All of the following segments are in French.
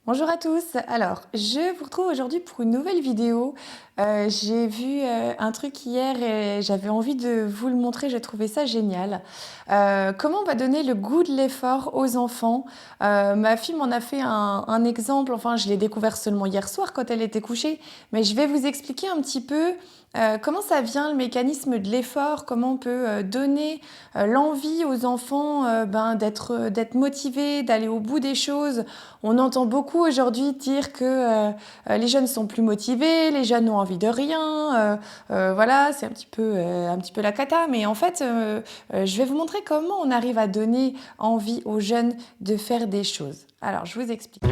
Bonjour à tous. Alors, je vous retrouve aujourd'hui pour une nouvelle vidéo. J'ai vu un truc hier et j'avais envie de vous le montrer. J'ai trouvé ça génial. Comment on va donner le goût de l'effort aux enfants? Ma fille m'en a fait un exemple. Enfin, je l'ai découvert seulement hier soir quand elle était couchée. Mais je vais vous expliquer un petit peu comment ça vient, le mécanisme de l'effort, comment on peut donner l'envie aux enfants d'être motivés, d'aller au bout des choses. On entend beaucoup aujourd'hui dire que les jeunes sont plus motivés, les jeunes n'ont envie de rien, voilà, c'est un petit peu la cata. Mais en fait, je vais vous montrer comment on arrive à donner envie aux jeunes de faire des choses. Alors, je vous explique.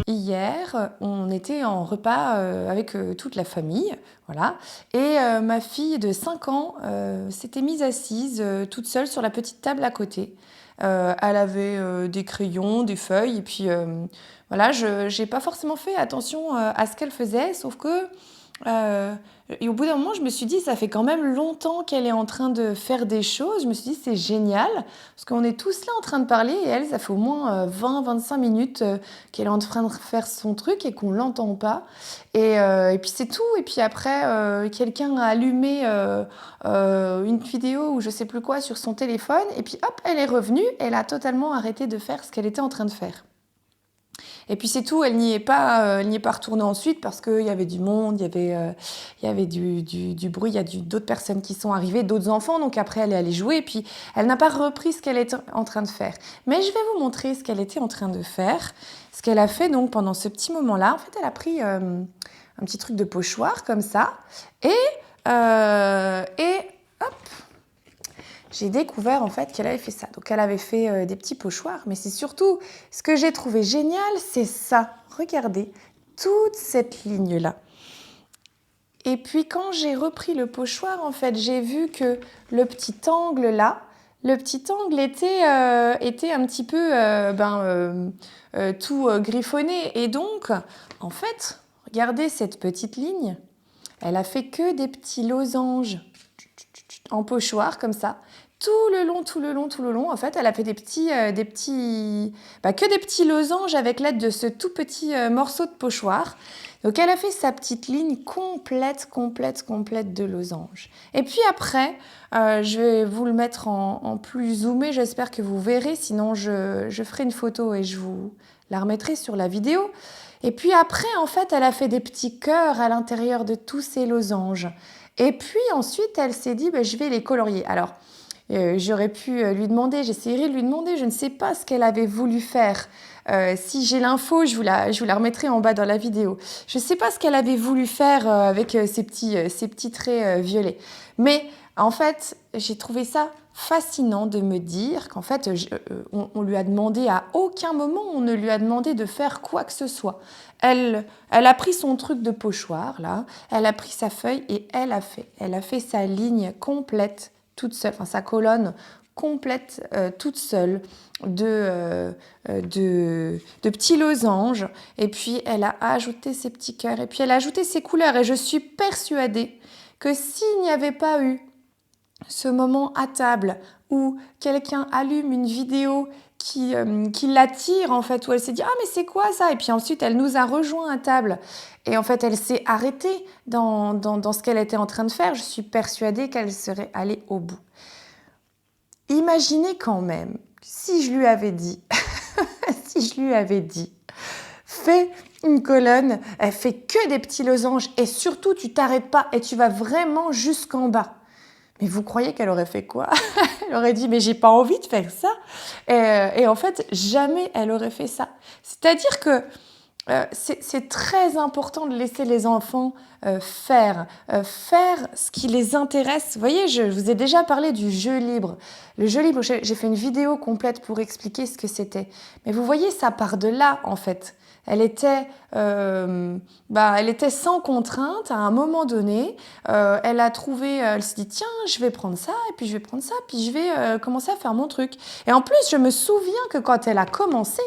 Hier, on était en repas avec toute la famille, voilà, et ma fille de 5 ans s'était mise assise toute seule sur la petite table à côté. Elle avait des crayons, des feuilles, et puis voilà, je n'ai pas forcément fait attention à ce qu'elle faisait, sauf que euh, et au bout d'un moment, je me suis dit, ça fait quand même longtemps qu'elle est en train de faire des choses. Je me suis dit, c'est génial, parce qu'on est tous là en train de parler, et elle, ça fait au moins 20-25 minutes qu'elle est en train de faire son truc et qu'on ne l'entend pas. Et puis c'est tout. Et puis après, quelqu'un a allumé une vidéo ou je sais plus quoi sur son téléphone, et puis hop, elle est revenue, elle a totalement arrêté de faire ce qu'elle était en train de faire. Et puis c'est tout, elle n'y est pas retournée ensuite parce qu'il y avait du monde, il y avait du bruit, il y a d'autres personnes qui sont arrivées, d'autres enfants, donc après elle est allée jouer, et puis elle n'a pas repris ce qu'elle était en train de faire. Mais je vais vous montrer ce qu'elle était en train de faire, ce qu'elle a fait donc pendant ce petit moment-là. En fait, elle a pris un petit truc de pochoir comme ça, et hop, j'ai découvert en fait qu'elle avait fait ça. Donc elle avait fait des petits pochoirs, mais c'est surtout ce que j'ai trouvé génial, c'est ça. Regardez, toute cette ligne-là. Et puis quand j'ai repris le pochoir, en fait, j'ai vu que le petit angle là, le petit angle était un petit peu tout griffonné. Et donc, en fait, regardez cette petite ligne, elle a fait que des petits losanges en pochoir comme ça. Tout le long, tout le long, tout le long. En fait, elle a fait que des petits losanges avec l'aide de ce tout petit morceau de pochoir. Donc, elle a fait sa petite ligne complète, complète, complète de losanges. Et puis après, je vais vous le mettre en plus zoomé. J'espère que vous verrez. Sinon, je ferai une photo et je vous la remettrai sur la vidéo. Et puis après, en fait, elle a fait des petits cœurs à l'intérieur de tous ces losanges. Et puis ensuite, elle s'est dit, je vais les colorier. Alors, j'aurais pu lui demander, j'essaierai de lui demander, je ne sais pas ce qu'elle avait voulu faire. Si j'ai l'info, je vous la remettrai en bas dans la vidéo. Je ne sais pas ce qu'elle avait voulu faire avec ces petits traits violets. Mais en fait, j'ai trouvé ça fascinant de me dire qu'en fait, on lui a demandé à aucun moment, on ne lui a demandé de faire quoi que ce soit. Elle a pris son truc de pochoir, là, elle a pris sa feuille et elle a fait sa ligne complète toute seule, enfin sa colonne complète toute seule de petits losanges. Et puis elle a ajouté ses petits cœurs et puis elle a ajouté ses couleurs. Et je suis persuadée que s'il n'y avait pas eu ce moment à table où quelqu'un allume une vidéo qui l'attire en fait, où elle s'est dit « Ah mais c'est quoi ça ?» Et puis ensuite elle nous a rejoint à table et en fait elle s'est arrêtée dans ce qu'elle était en train de faire. Je suis persuadée qu'elle serait allée au bout. Imaginez quand même si je lui avais dit, si je lui avais dit « Fais une colonne, elle fait que des petits losanges et surtout tu t'arrêtes pas et tu vas vraiment jusqu'en bas. » Mais vous croyez qu'elle aurait fait quoi? Elle aurait dit, mais j'ai pas envie de faire ça. Et en fait, jamais elle aurait fait ça. C'est-à-dire que c'est très important de laisser les enfants faire ce qui les intéresse. Vous voyez, je vous ai déjà parlé du jeu libre. Le jeu libre, j'ai fait une vidéo complète pour expliquer ce que c'était. Mais vous voyez, ça part de là, en fait. Elle était sans contrainte à un moment donné. Elle s'est dit, tiens, je vais prendre ça, et puis je vais prendre ça, puis je vais commencer à faire mon truc. Et en plus, je me souviens que quand elle a commencé,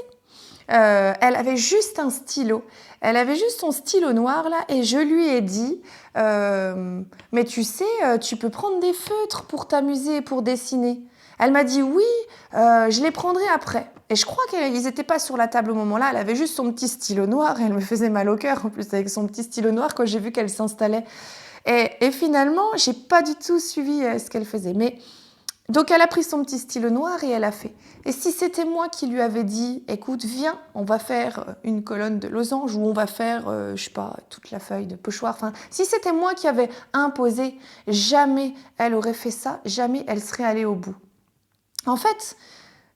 elle avait juste un stylo. Elle avait juste son stylo noir là et je lui ai dit mais tu sais, tu peux prendre des feutres pour t'amuser, pour dessiner. Elle m'a dit oui, je les prendrai après. Et je crois qu'ils n'étaient pas sur la table au moment-là. Elle avait juste son petit stylo noir. Et elle me faisait mal au cœur en plus avec son petit stylo noir quand j'ai vu qu'elle s'installait. Et finalement, j'ai pas du tout suivi ce qu'elle faisait. Mais donc elle a pris son petit stylo noir et elle a fait. Et si c'était moi qui lui avais dit, écoute, viens, on va faire une colonne de losange ou on va faire, je sais pas, toute la feuille de pochoir. Enfin, si c'était moi qui avais imposé, jamais elle aurait fait ça, jamais elle serait allée au bout. En fait,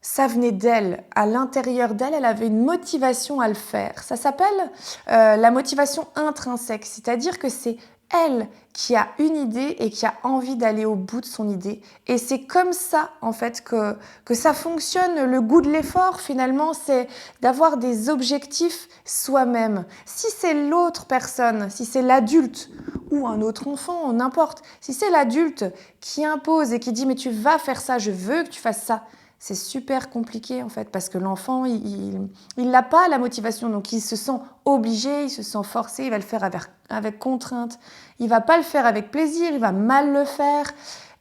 ça venait d'elle, à l'intérieur d'elle, elle avait une motivation à le faire. Ça s'appelle la motivation intrinsèque, c'est-à-dire que c'est elle qui a une idée et qui a envie d'aller au bout de son idée. Et c'est comme ça, en fait, que ça fonctionne. Le goût de l'effort, finalement, c'est d'avoir des objectifs soi-même. Si c'est l'autre personne, si c'est l'adulte ou un autre enfant, n'importe, si c'est l'adulte qui impose et qui dit « mais tu vas faire ça, je veux que tu fasses ça », c'est super compliqué en fait, parce que l'enfant, il n'a pas la motivation, donc il se sent obligé, il se sent forcé, il va le faire avec contrainte, il va pas le faire avec plaisir, il va mal le faire,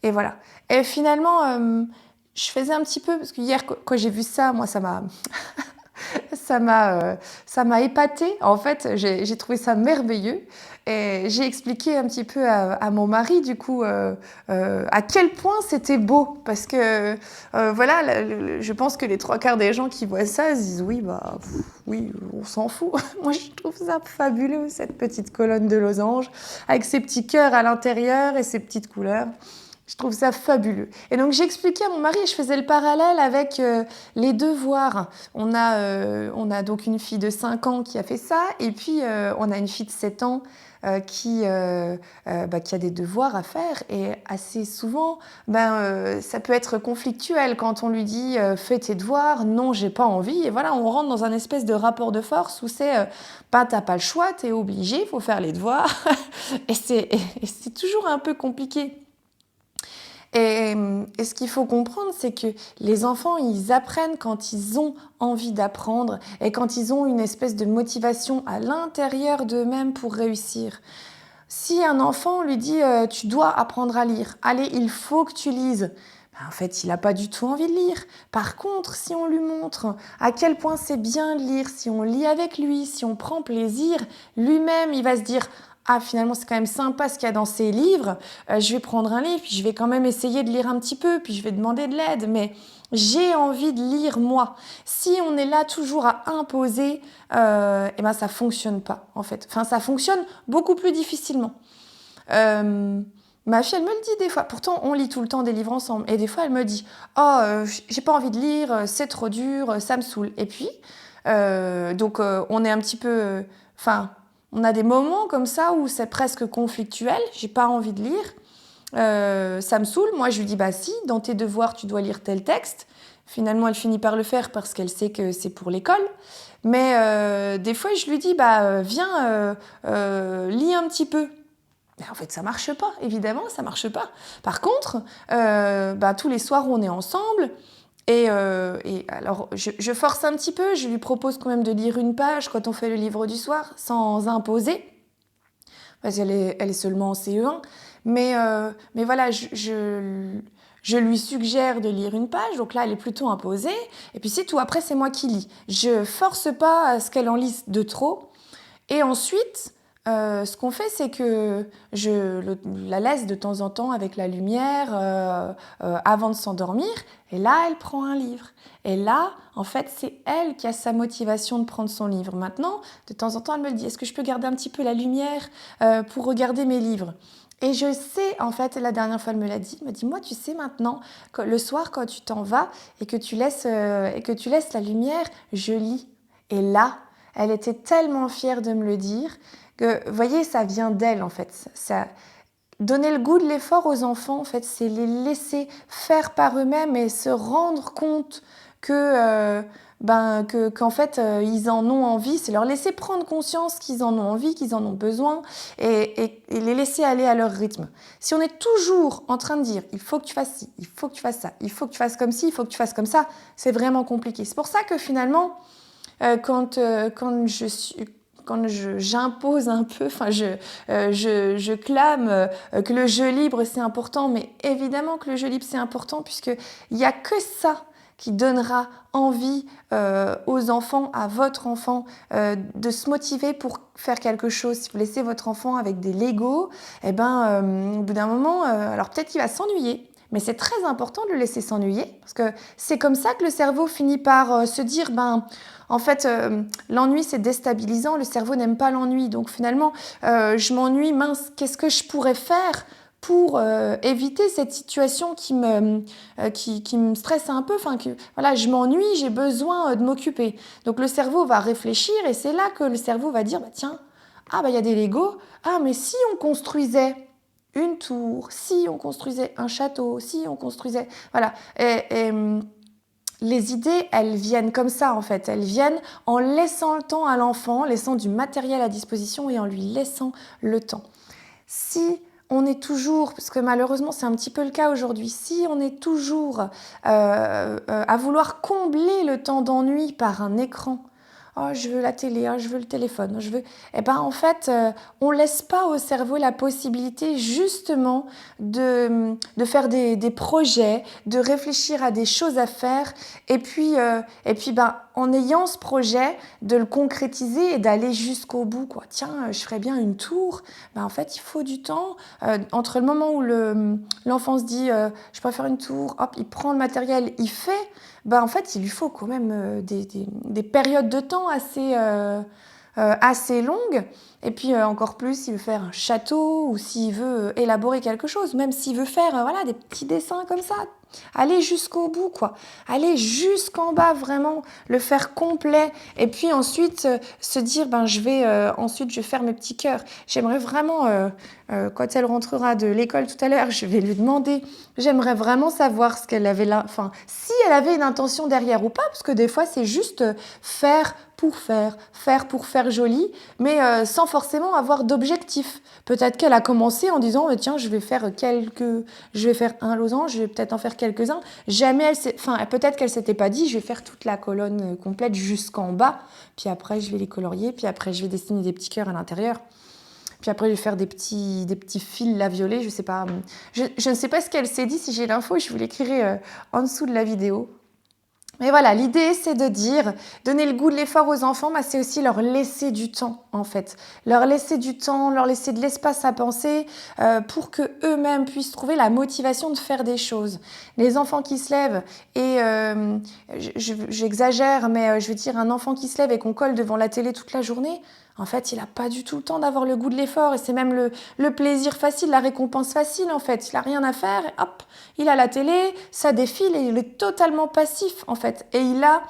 et voilà. Et finalement, je faisais un petit peu, parce que hier, quand j'ai vu ça, moi, ça m'a ça m'a épatée. En fait, j'ai trouvé ça merveilleux. Et j'ai expliqué un petit peu à mon mari, du coup, à quel point c'était beau. Parce que, voilà, je pense que les 3/4 des gens qui voient ça se disent oui, bah, oui, on s'en fout. Moi, je trouve ça fabuleux, cette petite colonne de losange, avec ses petits cœurs à l'intérieur et ses petites couleurs. Je trouve ça fabuleux. Et donc j'ai expliqué à mon mari, je faisais le parallèle avec les devoirs. On a donc une fille de 5 ans qui a fait ça, et puis on a une fille de 7 ans qui a des devoirs à faire. Et assez souvent, ça peut être conflictuel quand on lui dit fais tes devoirs, non, j'ai pas envie. Et voilà, on rentre dans un espèce de rapport de force où c'est t'as pas le choix, t'es obligé, il faut faire les devoirs. et c'est toujours un peu compliqué. Et ce qu'il faut comprendre, c'est que les enfants, ils apprennent quand ils ont envie d'apprendre et quand ils ont une espèce de motivation à l'intérieur d'eux-mêmes pour réussir. Si un enfant lui dit tu dois apprendre à lire, allez, il faut que tu lises, en fait, il n'a pas du tout envie de lire. Par contre, si on lui montre à quel point c'est bien de lire, si on lit avec lui, si on prend plaisir, lui-même, il va se dire ah, finalement, c'est quand même sympa ce qu'il y a dans ces livres. Je vais prendre un livre, puis je vais quand même essayer de lire un petit peu, puis je vais demander de l'aide. Mais j'ai envie de lire, moi. Si on est là toujours à imposer, ça fonctionne pas, en fait. Enfin, ça fonctionne beaucoup plus difficilement. Ma fille, elle me le dit des fois. Pourtant, on lit tout le temps des livres ensemble. Et des fois, elle me dit « Oh, j'ai pas envie de lire, c'est trop dur, ça me saoule. » Et puis, on est un petit peu... on a des moments comme ça où c'est presque conflictuel. J'ai pas envie de lire. Ça me saoule. Moi, je lui dis « Bah si, dans tes devoirs, tu dois lire tel texte. » Finalement, elle finit par le faire parce qu'elle sait que c'est pour l'école. Mais des fois, je lui dis « Bah viens, lis un petit peu. » En fait, ça marche pas, évidemment, ça marche pas. Par contre, tous les soirs, on est ensemble. Et alors, je force un petit peu, je lui propose quand même de lire une page quand on fait le livre du soir, sans imposer, parce qu'elle est seulement en CE1. Mais voilà, je lui suggère de lire une page, donc là, elle est plutôt imposée. Et puis c'est tout, après, c'est moi qui lis. Je force pas à ce qu'elle en lise de trop. Et ensuite... ce qu'on fait, c'est que je la laisse de temps en temps avec la lumière avant de s'endormir. Et là, elle prend un livre. Et là, en fait, c'est elle qui a sa motivation de prendre son livre. Maintenant, de temps en temps, elle me dit « Est-ce que je peux garder un petit peu la lumière pour regarder mes livres ?» Et je sais, en fait, la dernière fois, elle me l'a dit. Elle me dit « Moi, tu sais maintenant, le soir, quand tu t'en vas et que tu laisses la lumière, je lis. » Et là, elle était tellement fière de me le dire que, vous voyez, ça vient d'elle, en fait. Donner le goût de l'effort aux enfants, en fait, c'est les laisser faire par eux-mêmes et se rendre compte qu'en fait, ils en ont envie. C'est leur laisser prendre conscience qu'ils en ont envie, qu'ils en ont besoin et les laisser aller à leur rythme. Si on est toujours en train de dire « il faut que tu fasses ci, il faut que tu fasses ça, il faut que tu fasses comme ci, il faut que tu fasses comme ça », c'est vraiment compliqué. C'est pour ça que finalement, quand j'impose un peu, enfin je clame que le jeu libre c'est important, mais évidemment que le jeu libre c'est important puisqu'il n'y a que ça qui donnera envie aux enfants, à votre enfant, de se motiver pour faire quelque chose. Si vous laissez votre enfant avec des Legos, eh ben, au bout d'un moment, alors peut-être qu'il va s'ennuyer, mais c'est très important de le laisser s'ennuyer, parce que c'est comme ça que le cerveau finit par se dire, ben, en fait, l'ennui c'est déstabilisant, le cerveau n'aime pas l'ennui, donc finalement, je m'ennuie, mince, qu'est-ce que je pourrais faire pour éviter cette situation qui me stresse un peu, enfin que voilà, je m'ennuie, j'ai besoin de m'occuper. Donc le cerveau va réfléchir et c'est là que le cerveau va dire bah tiens, ah bah il y a des Legos, ah mais si on construisait une tour, si on construisait un château, si on construisait voilà et les idées, elles viennent comme ça en fait, elles viennent en laissant le temps à l'enfant, laissant du matériel à disposition et en lui laissant le temps. Si on est toujours, parce que malheureusement c'est un petit peu le cas aujourd'hui, si on est toujours à vouloir combler le temps d'ennui par un écran, oh je veux la télé, oh, je veux le téléphone, je veux, et ben en fait on laisse pas au cerveau la possibilité justement de faire des projets, de réfléchir à des choses à faire, et puis ben en ayant ce projet, de le concrétiser et d'aller jusqu'au bout quoi. Tiens, je ferais bien une tour. Ben, en fait, il faut du temps entre le moment où l'enfant se dit je préfère une tour, hop, il prend le matériel, il fait. Ben, en fait, il lui faut quand même des périodes de temps assez longues. Et puis encore plus s'il veut faire un château ou s'il veut élaborer quelque chose, même s'il veut faire voilà, des petits dessins comme ça. Aller jusqu'au bout, quoi. Aller jusqu'en bas, vraiment, le faire complet. Et puis ensuite, se dire, ben, ensuite, je vais faire mes petits cœurs. J'aimerais vraiment, quand elle rentrera de l'école tout à l'heure, je vais lui demander, j'aimerais vraiment savoir ce qu'elle avait là, enfin, si elle avait une intention derrière ou pas, parce que des fois, c'est juste faire pour faire joli, mais sans forcément avoir d'objectif. Peut-être qu'elle a commencé en disant, tiens, je vais faire un losange, je vais peut-être en faire quelques-uns. Jamais peut-être qu'elle s'était pas dit, je vais faire toute la colonne complète jusqu'en bas, puis après, je vais les colorier, puis après, je vais dessiner des petits cœurs à l'intérieur. Puis après, je vais faire des petits fils là violets, je sais pas. Je ne sais pas ce qu'elle s'est dit, si j'ai l'info, je vous l'écrirai en dessous de la vidéo. Mais voilà, l'idée, c'est de dire, donner le goût de l'effort aux enfants, c'est aussi leur laisser du temps, en fait. Leur laisser du temps, leur laisser de l'espace à penser pour qu'eux-mêmes puissent trouver la motivation de faire des choses. Les enfants qui se lèvent, et j'exagère, mais je veux dire, un enfant qui se lève et qu'on colle devant la télé toute la journée, en fait, il n'a pas du tout le temps d'avoir le goût de l'effort et c'est même le plaisir facile, la récompense facile en fait. Il n'a rien à faire, et hop, il a la télé, ça défile et il est totalement passif en fait. Et il a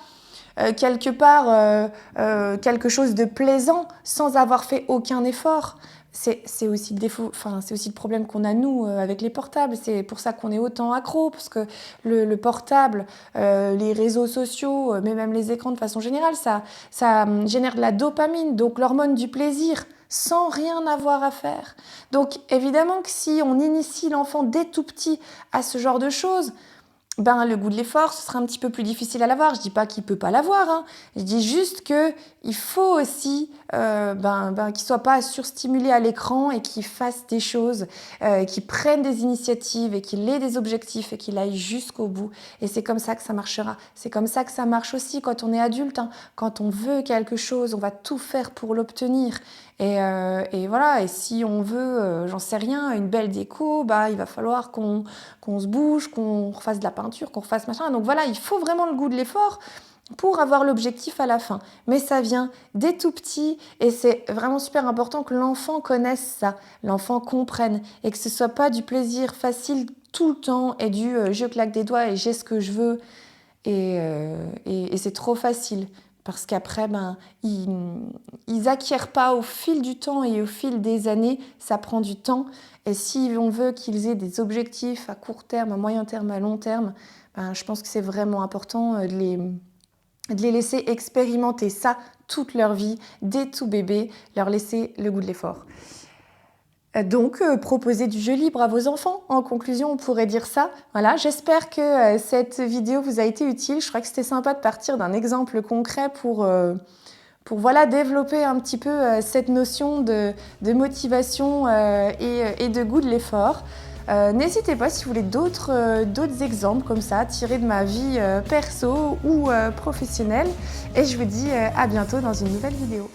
quelque part quelque chose de plaisant sans avoir fait aucun effort. C'est aussi le défaut, enfin c'est aussi le problème qu'on a nous avec les portables. C'est pour ça qu'on est autant accro, parce que le portable, les réseaux sociaux, mais même les écrans de façon générale, ça génère de la dopamine, donc l'hormone du plaisir, sans rien avoir à faire. Donc évidemment que si on initie l'enfant dès tout petit à ce genre de choses, ben, le goût de l'effort, ce sera un petit peu plus difficile à l'avoir. Je dis pas qu'il peut pas l'avoir, hein. Je dis juste qu'il faut aussi qu'il soit pas surstimulé à l'écran et qu'il fasse des choses, qu'il prenne des initiatives et qu'il ait des objectifs et qu'il aille jusqu'au bout. Et c'est comme ça que ça marchera. C'est comme ça que ça marche aussi quand on est adulte, hein. Quand on veut quelque chose, on va tout faire pour l'obtenir. Et voilà, et si on veut, j'en sais rien, une belle déco, il va falloir qu'on se bouge, qu'on refasse de la peinture, qu'on refasse machin. Donc voilà, il faut vraiment le goût de l'effort pour avoir l'objectif à la fin. Mais ça vient dès tout petit et c'est vraiment super important que l'enfant connaisse ça, l'enfant comprenne et que ce soit pas du plaisir facile tout le temps et du je claque des doigts et j'ai ce que je veux et c'est trop facile. Parce qu'après, ils acquièrent pas au fil du temps et au fil des années, ça prend du temps. Et si on veut qu'ils aient des objectifs à court terme, à moyen terme, à long terme, je pense que c'est vraiment important de les laisser expérimenter ça toute leur vie, dès tout bébé, leur laisser le goût de l'effort. Donc, proposez du jeu libre à vos enfants. En conclusion, on pourrait dire ça. Voilà, j'espère que cette vidéo vous a été utile. Je crois que c'était sympa de partir d'un exemple concret pour voilà, développer un petit peu cette notion de motivation et de goût de l'effort. N'hésitez pas si vous voulez d'autres exemples comme ça, tirés de ma vie perso ou professionnelle. Et je vous dis à bientôt dans une nouvelle vidéo.